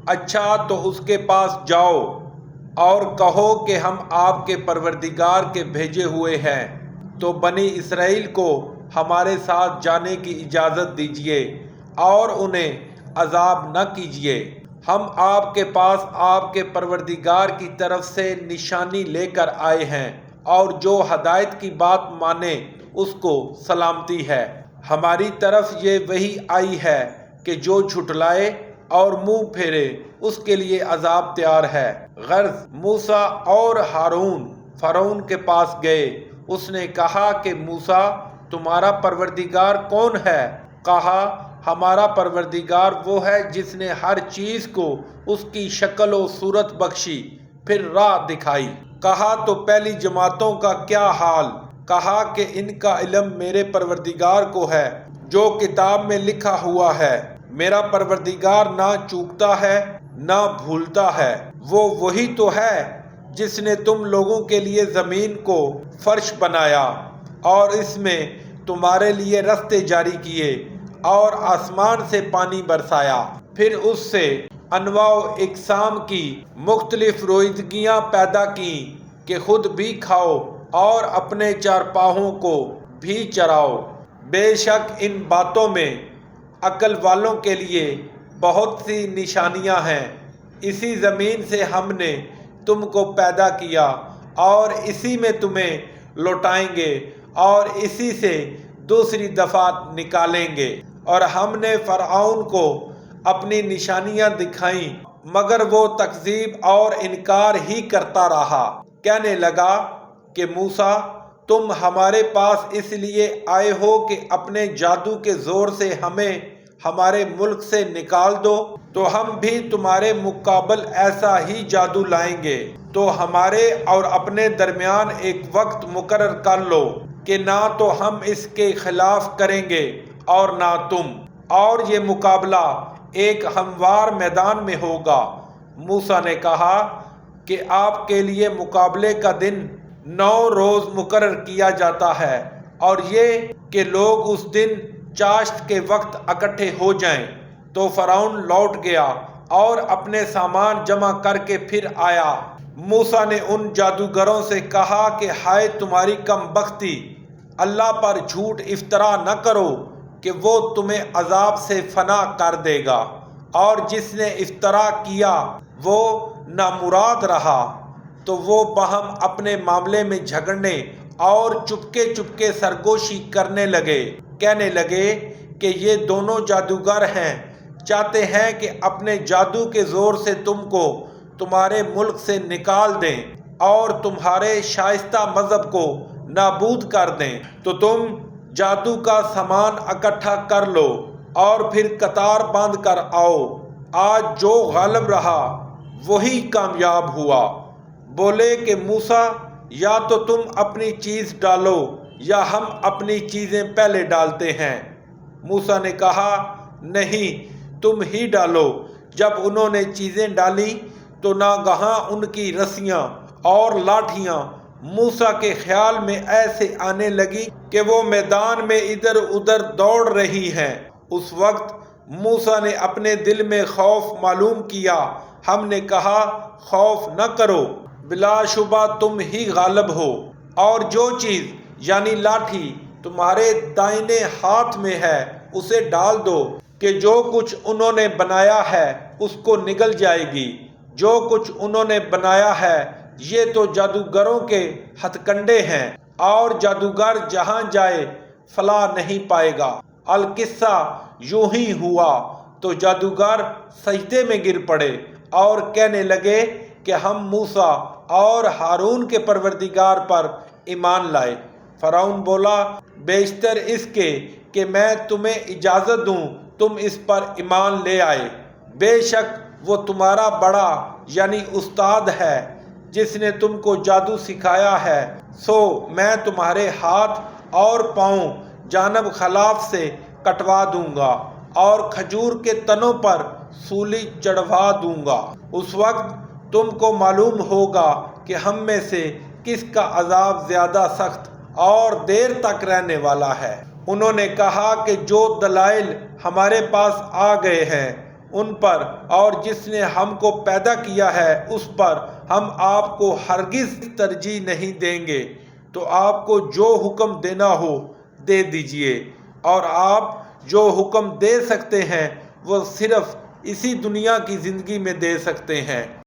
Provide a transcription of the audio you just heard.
اچھا تو اس کے پاس جاؤ اور کہو کہ ہم آپ کے پروردگار کے بھیجے ہوئے ہیں، تو بنی اسرائیل کو ہمارے ساتھ جانے کی اجازت دیجیے اور انہیں عذاب نہ کیجیے۔ ہم آپ کے پاس آپ کے پروردگار کی طرف سے نشانی لے کر آئے ہیں، اور جو ہدایت کی بات مانے اس کو سلامتی ہے۔ ہماری طرف یہ وحی آئی ہے کہ جو جھٹلائے اور منہ پھیرے اس کے لیے عذاب تیار ہے۔ غرض موسیٰ اور ہارون فرعون کے پاس گئے۔ اس نے کہا کہ موسیٰ، تمہارا پروردگار کون ہے؟ کہا، ہمارا پروردگار وہ ہے جس نے ہر چیز کو اس کی شکل و صورت بخشی، پھر راہ دکھائی۔ کہا، تو پہلی جماعتوں کا کیا حال؟ کہا کہ ان کا علم میرے پروردگار کو ہے، جو کتاب میں لکھا ہوا ہے۔ میرا پروردگار نہ چوکتا ہے نہ بھولتا ہے۔ وہ وہی تو ہے جس نے تم لوگوں کے لیے زمین کو فرش بنایا اور اس میں تمہارے لیے رستے جاری کیے اور آسمان سے پانی برسایا، پھر اس سے انواع و اقسام کی مختلف روزگیاں پیدا کیں کہ خود بھی کھاؤ اور اپنے چارپاہوں کو بھی چراؤ۔ بے شک ان باتوں میں عقل والوں کے لیے بہت سی نشانیاں ہیں۔ اسی زمین سے ہم نے تم کو پیدا کیا اور اسی میں تمہیں لوٹائیں گے اور اسی سے دوسری دفعہ نکالیں گے۔ اور ہم نے فرعون کو اپنی نشانیاں دکھائیں، مگر وہ تکذیب اور انکار ہی کرتا رہا۔ کہنے لگا کہ موسیٰ، تم ہمارے پاس اس لیے آئے ہو کہ اپنے جادو کے زور سے ہمیں ہمارے ملک سے نکال دو، تو ہم بھی تمہارے مقابل ایسا ہی جادو لائیں گے۔ تو ہمارے اور اپنے درمیان ایک وقت مقرر کر لو کہ نہ تو ہم اس کے خلاف کریں گے اور نہ تم، اور یہ مقابلہ ایک ہموار میدان میں ہوگا۔ موسیٰ نے کہا کہ آپ کے لیے مقابلے کا دن 9 روز مقرر کیا جاتا ہے، اور یہ کہ لوگ اس دن چاشت کے وقت اکٹھے ہو جائیں۔ تو فرعون لوٹ گیا اور اپنے سامان جمع کر کے پھر آیا۔ موسیٰ نے ان جادوگروں سے کہا کہ ہائے تمہاری کم بختی! اللہ پر جھوٹ افطرا نہ کرو کہ وہ تمہیں عذاب سے فنا کر دے گا، اور جس نے افطرا کیا وہ نامراد رہا۔ تو وہ باہم اپنے معاملے میں جھگڑنے اور چپکے چپکے سرگوشی کرنے لگے۔ کہنے لگے کہ یہ دونوں جادوگر ہیں، چاہتے ہیں کہ اپنے جادو کے زور سے تم کو تمہارے ملک سے نکال دیں اور تمہارے شائستہ مذہب کو نابود کر دیں۔ تو تم جادو کا سامان اکٹھا کر لو اور پھر قطار باندھ کر آؤ۔ آج جو غالب رہا وہی کامیاب ہوا۔ بولے کہ موسیٰ، یا تو تم اپنی چیز ڈالو یا ہم اپنی چیزیں پہلے ڈالتے ہیں۔ موسیٰ نے کہا، نہیں، تم ہی ڈالو۔ جب انہوں نے چیزیں ڈالی تو ناگہاں ان کی رسیاں اور لاٹھیاں موسیٰ کے خیال میں ایسے آنے لگی کہ وہ میدان میں ادھر ادھر دوڑ رہی ہیں۔ اس وقت موسیٰ نے اپنے دل میں خوف معلوم کیا۔ ہم نے کہا، خوف نہ کرو، بلا شبہ تم ہی غالب ہو، اور جو چیز یعنی لاٹھی تمہارے دائنے ہاتھ میں ہے اسے ڈال دو، کہ جو کچھ انہوں نے بنایا ہے اس کو نگل جائے گی۔ جو کچھ انہوں نے بنایا ہے یہ تو جادوگروں کے ہتھ کنڈے ہیں، اور جادوگر جہاں جائے فلاح نہیں پائے گا۔ القصہ یوں ہی ہوا تو جادوگر سجدے میں گر پڑے اور کہنے لگے کہ ہم موسیٰ اور ہارون کے پروردگار پر ایمان لائے۔ فرعون بولا، بیشتر اس کے کہ میں تمہیں اجازت دوں تم اس پر ایمان لے آئے۔ بے شک وہ تمہارا بڑا یعنی استاد ہے جس نے تم کو جادو سکھایا ہے، سو میں تمہارے ہاتھ اور پاؤں جانب خلاف سے کٹوا دوں گا اور کھجور کے تنوں پر سولی چڑھوا دوں گا۔ اس وقت تم کو معلوم ہوگا کہ ہم میں سے کس کا عذاب زیادہ سخت اور دیر تک رہنے والا ہے۔ انہوں نے کہا کہ جو دلائل ہمارے پاس آ گئے ہیں ان پر اور جس نے ہم کو پیدا کیا ہے اس پر ہم آپ کو ہرگز ترجیح نہیں دیں گے۔ تو آپ کو جو حکم دینا ہو دے دیجئے، اور آپ جو حکم دے سکتے ہیں وہ صرف اسی دنیا کی زندگی میں دے سکتے ہیں۔